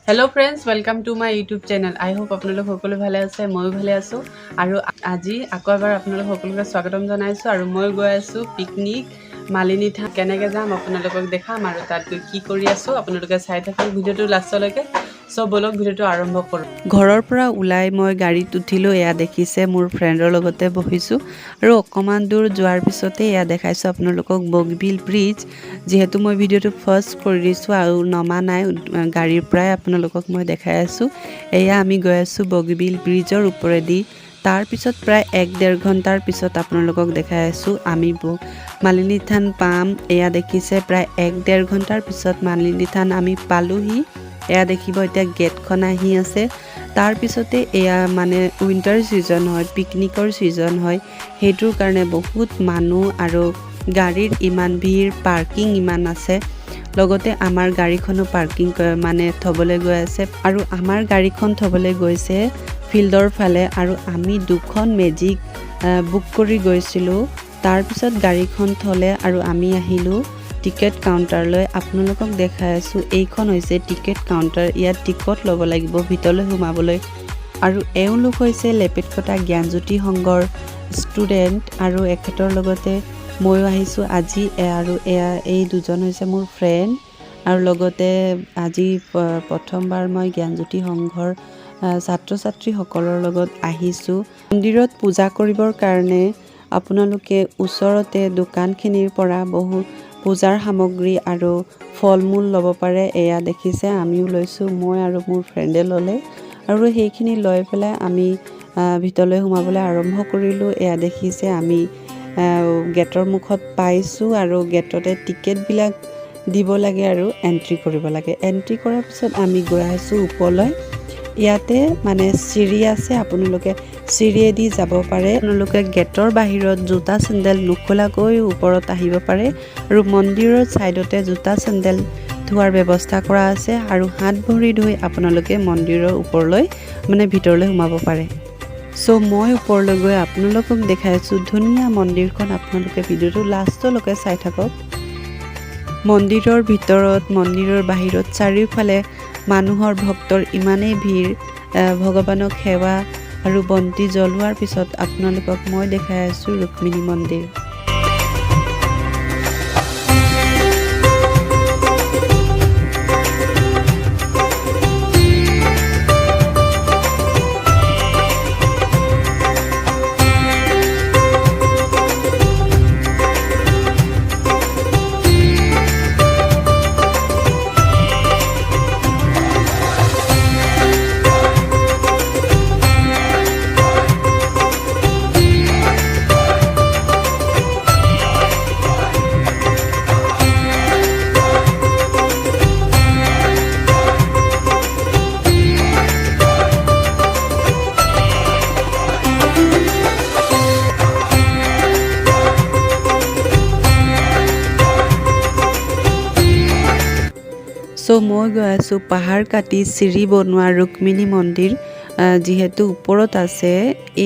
Hello friends, welcome to my YouTube channel. I hope আপোনালোক সকলো ভালে আছে, মই ভালে আছো আৰু আজি আকৌ এবাৰ আপোনালোক সকলোকে স্বাগতম জনাইছো আৰু মই গৈ আছো পিকনিক মালিনী থান কেনেকৈ যাম আপোনালোকক দেখাম আৰু তাত গৈ কি কৰি আছো আপোনালোকে চাই থাকক ভিডিওটো লাষ্টলৈকে সব বলক ভিডিওটো আৰম্ভ কৰো ঘৰৰ পৰা ওলাই মই গাড়ীত উঠিলো এয়া দেখিছে মোৰ ফ্ৰেণ্ডৰ লগতে বহিছো আৰু অকমান দূৰ যোৱাৰ পিছতে এয়া দেখাইছো আপোনালোকক বগবিল ব্ৰিজ যেহেতু মই ভিডিওটো ফাৰ্স্ট কৰি দিছো আৰু নমা নাই গাড়ীৰ পৰাই আপোনালোকক মই দেখাই আছো এয়া আমি গৈ আছো বগবিল ব্ৰিজৰ ওপৰেদি তাৰ পিছত প্ৰায় 1.5 ঘণ্টাৰ পিছত আপোনালোকক দেখাই আছো আমি মালিনী থান পাম এয়া দেখিছে প্ৰায় 1.5 ঘণ্টাৰ পিছত মালিনী থান আমি পালোহি এয়া দেখিব এতিয়া গেটখন আহি আছে তাৰ পিছতে এয়া মানে উইন্টাৰ সিজন হয় পিকনিকৰ সিজন হয় হেতুৰ কাৰণে বহুত মানুহ আৰু গাড়ীৰ ইমান ভিৰ পাৰ্কিং ইমান আছে লগতে আমাৰ গাড়ীখনো পাৰ্কিং মানে থবলৈ গৈ আছে আৰু আমাৰ গাড়ীখন থবলৈ গৈছে ফিল্ডৰ ফালে আৰু আমি দুখন মেজিক বুক কৰি গৈছিলো তাৰ পিছত গাড়ীখন থলে আৰু আমি আহিলো টিকেট কাউন্টাৰলৈ আপোনালোকক দেখাই আছো এইখন হৈছে টিকেট কাউন্টাৰ ইয়াত টিকট ল'ব লাগিব ভিতৰলৈ সোমাবলৈ আৰু এওঁলোক হৈছে লেপেটকটা জ্ঞানজ্যোতি সংঘৰ ষ্টুডেন্ট আৰু এখেতৰ লগতে মই আহিছো আজি আৰু এই দুজন হৈছে মোৰ ফ্ৰেণ্ড আৰু লগতে আজি প্ৰথমবাৰ মই জ্ঞানজ্যোতি সংঘৰ ছাত্ৰ ছাত্ৰী সকলৰ লগত আহিছো মন্দিৰত পূজা কৰিবৰ কাৰণে আপোনালোকে ওচৰতে দোকানখিনিৰ পৰা বহু পূজাৰ সামগ্ৰী আৰু ফলমূল ল'ব পাৰে এয়া দেখিছে আমিও লৈছো মই আৰু মোৰ ফ্ৰেণ্ডে ল'লে আৰু সেইখিনি লৈ পেলাই আমি ভিতৰলৈ সোমাবলৈ আৰম্ভ কৰিলো এয়া দেখিছে আমি গেটৰ মুখত পাইছো আৰু গেটতে টিকেট বিলাক দিব লাগে আৰু এন্ট্ৰি কৰিব লাগে এন্ট্ৰি কৰাৰ পিছত আমি গৈ আছো ওপৰলৈ ইয়াতে মানে চিৰি আছে আপোনালোকে চিৰিয়েদি যাব পাৰে আপোনালোকে গেটৰ বাহিৰত জোতা চেন্ডেল নুখোলাকৈ ওপৰত আহিব পাৰে আৰু মন্দিৰৰ সাইডতে জোতা চেন্ডেল ধোৱাৰ ব্যৱস্থা কৰা আছে আৰু হাত ভৰি ধুই আপোনালোকে মন্দিৰৰ ওপৰলৈ মানে ভিতৰলৈ সোমাব পাৰে সো মই ওপৰলৈ গৈ আপোনালোকক দেখাইছো ধুনীয়া মন্দিৰখন আপোনালোকে ভিডিওটো লাষ্টলৈকে চাই থাকক মন্দিৰৰ ভিতৰত মন্দিৰৰ বাহিৰত চাৰিওফালে মানুহৰ ভক্তৰ ইমানেই ভিৰ ভগৱানক সেৱা আৰু বন্তি জ্বলোৱাৰ পিছত আপোনালোকক মই দেখাই আছো ৰুক্মিণী মন্দিৰ সো মই গৈ আছো পাহাৰ কাটি চিৰি বনোৱা ৰুক্মিণী মন্দিৰ যেহেতু ওপৰত আছে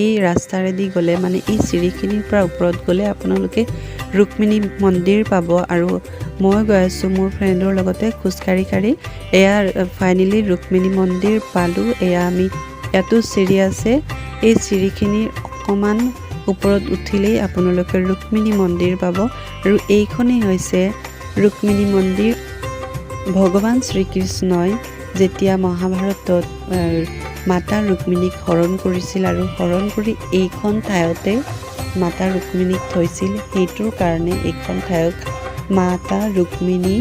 এই ৰাস্তাৰেদি গলে মানে এই চিৰিখিনিৰ পৰা ওপৰত গলে আপোনালোকে ৰুক্মিণী মন্দিৰ পাব আৰু মই গৈ আছো মোৰ ফ্ৰেণ্ডৰ লগতে খুচকাৰি কাৰি এয়া ফাইনালি ৰুক্মিণী মন্দিৰ পালো এয়া আমি ইয়াতো চিৰি আছে এই চিৰিখিনিৰ অকমান ওপৰত উঠিলেই আপোনালোকে ৰুক্মিণী মন্দিৰ পাব আৰু এইখনেই হৈছে ৰুক্মিণী মন্দিৰ ভগৱান শ্ৰীকৃষ্ণই যেতিয়া মহাভাৰতত মাতা ৰুক্মিণীক হৰণ কৰিছিল আৰু হৰণ কৰি এইখন ঠাইতে মাতা ৰুক্মিণীক থৈছিল হেতুৰ কাৰণে এইখন ঠাইক মাতা ৰুক্মিণী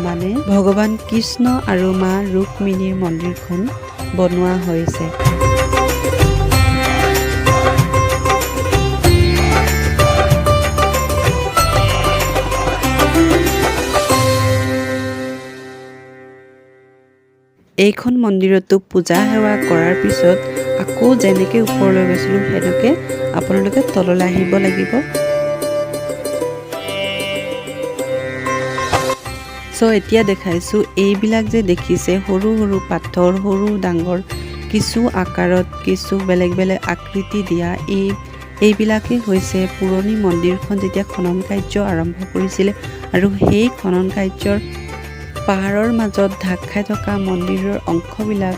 মানে ভগৱান কৃষ্ণ আৰু মা ৰুক্মিণীৰ মন্দিৰখন বনোৱা হৈছে এইখন মন্দিৰতো পূজা সেৱা কৰাৰ পিছত আকৌ যেনেকে ওপৰলৈ গৈছিলো হেনেকে আপোনালোকে তললৈ আহিব লাগিব সো এতিয়া দেখাইছো এইবিলাক যে দেখিছে সৰু সৰু পাথৰ সৰু ডাঙৰ কিছু আকাৰত কিছু বেলেগ বেলেগ আকৃতি দিয়া এইবিলাকে হৈছে পুৰণি মন্দিৰখন যেতিয়া খনন কাৰ্য আৰম্ভ কৰিছিল আৰু সেই খনন কাৰ্যৰ পাহাৰৰ মাজত ঢাক খাই থকা মন্দিৰৰ অংশবিলাক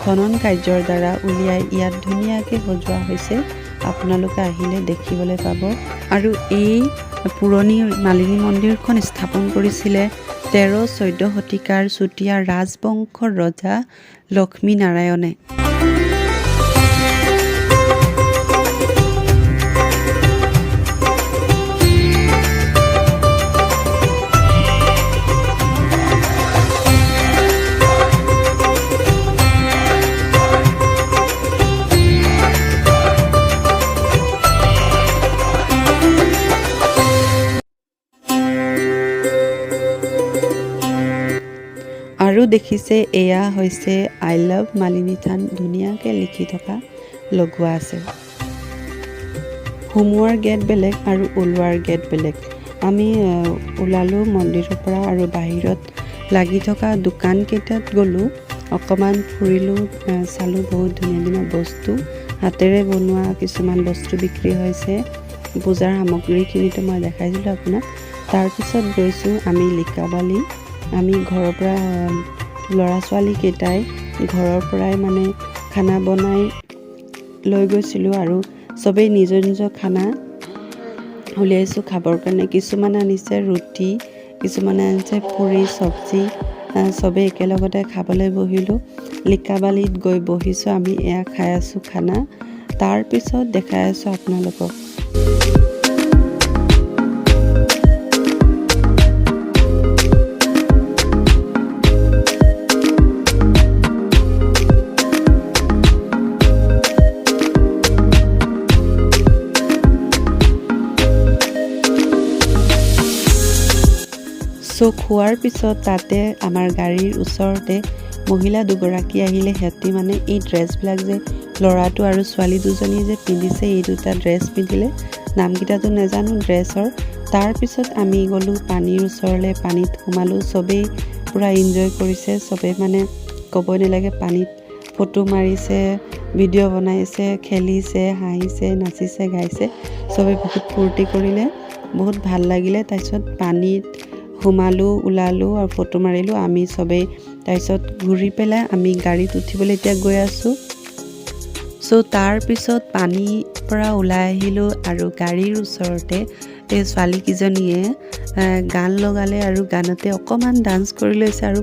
খনন কাৰ্যৰ দ্বাৰা উলিয়াই ইয়াত ধুনীয়াকৈ সজোৱা হৈছে। আপোনালোকে আহিলে দেখিবলৈ পাব। আৰু এই পুৰণি মালিনী মন্দিৰখন স্থাপন কৰিছিলে 13-14 শতিকাৰ চুতীয়া ৰাজবংশৰ ৰজা লক্ষ্মী নাৰায়ণে। আৰু দেখিছে এয়া হৈছে আই লাভ মালিনী থান, ধুনীয়াকৈ লিখি থকা লগোৱা আছে। সোমোৱাৰ গেট বেলেগ আৰু ওলোৱাৰ গেট বেলেগ। আমি ওলালোঁ মন্দিৰৰ পৰা আৰু বাহিৰত লাগি থকা দোকানকেইটাত গ'লোঁ, অকণমান ফুৰিলোঁ, চালোঁ বহুত ধুনীয়া ধুনীয়া বস্তু, হাতেৰে বনোৱা কিছুমান বস্তু বিক্ৰী হৈছে। পূজাৰ সামগ্ৰীখিনিতো মই দেখাইছিলোঁ আপোনাক। তাৰপিছত গৈছোঁ আমি লিকাবালি। আমি ঘৰৰ পৰা ল'ৰা ছোৱালীকেইটাই ঘৰৰ পৰাই মানে খানা বনাই লৈ গৈছিলোঁ আৰু চবেই নিজৰ নিজৰ খানা উলিয়াইছোঁ খাবৰ কাৰণে। কিছুমানে আনিছে ৰুটি, কিছুমানে আনিছে পুৰি চব্জি, চবেই একেলগতে খাবলৈ বহিলোঁ। লিকাবালিত গৈ বহিছোঁ, আমি এয়া খাই আছোঁ খানা। তাৰপিছত দেখাই আছোঁ আপোনালোকক। খোৱাৰ পিছত তাতে আমাৰ গাড়ীৰ ওচৰতে মহিলা দুগৰাকী আহিলে। সিহঁতি মানে এই ড্ৰেছবিলাক যে ল'ৰাটো আৰু ছোৱালী দুজনী যে পিন্ধিছে, এই দুটা ড্ৰেছ পিন্ধিলে, নামকেইটাতো নাজানো ড্ৰেছৰ। তাৰপিছত আমি গ'লোঁ পানীৰ ওচৰলৈ, পানীত সোমালোঁ। চবেই পূৰা এনজয় কৰিছে, চবেই মানে ক'বই নালাগে, পানীত ফটো মাৰিছে, ভিডিঅ' বনাইছে, খেলিছে, হাঁহিছে, নাচিছে, গাইছে, চবেই বহুত ফূৰ্তি কৰিলে, বহুত ভাল লাগিলে। তাৰপিছত পানীত সোমালোঁ, ওলালোঁ আৰু ফটো মাৰিলোঁ আমি চবেই। তাৰপিছত ঘূৰি পেলাই আমি গাড়ীত উঠিবলৈ এতিয়া গৈ আছোঁ। তাৰপিছত পানীৰ পৰা ওলাই আহিলোঁ আৰু গাড়ীৰ ওচৰতে এই ছোৱালীকেইজনীয়ে গান লগালে আৰু গানতে অকণমান ডান্স কৰি লৈছে আৰু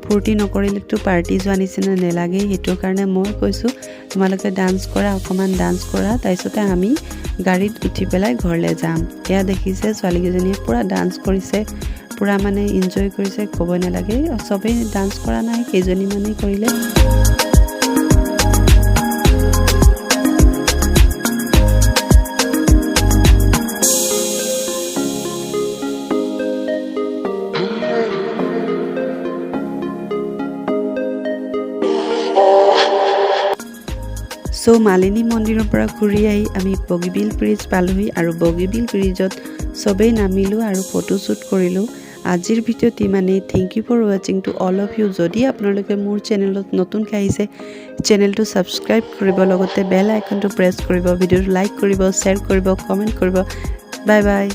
ফূৰ্তি নকৰিলেতো পাৰ্টি যোৱা নিচিনা নালাগে। সেইটো কাৰণে মই কৈছোঁ তোমালোকে ডান্স কৰা, অকণমান ডান্স কৰা, তাৰপিছতে আমি গাড়ীত উঠি পেলাই ঘৰলৈ যাম। এয়া দেখিছে ছোৱালীকেইজনীয়ে পূৰা ডান্স কৰিছে, পূৰা মানে এনজয় কৰিছে, ক'ব নালাগে। চবেই ডান্স কৰা নাই, কেইজনীমানেই কৰিলে। মালিনী মন্দিৰৰ পৰা ঘূৰি আহি আমি বগীবিল ব্ৰিজ পালোহি আৰু বগীবিল ব্ৰিজত চবেই নামিলোঁ আৰু ফটোশ্বুট কৰিলোঁ। আজিৰ ভিডিঅ'ত ইমানেই। থেংক ইউ ফৰ ৱাচিং টু অল অফ ইউ। যদি আপোনালোকে মোৰ চেনেলত নতুনকৈ আহিছে, চেনেলটো ছাবস্ক্ৰাইব কৰিব, লগতে বেল আইকনটো প্ৰেছ কৰিব, ভিডিঅ'টো লাইক কৰিব, শ্বেয়াৰ কৰিব, কমেণ্ট কৰিব। Bye bye.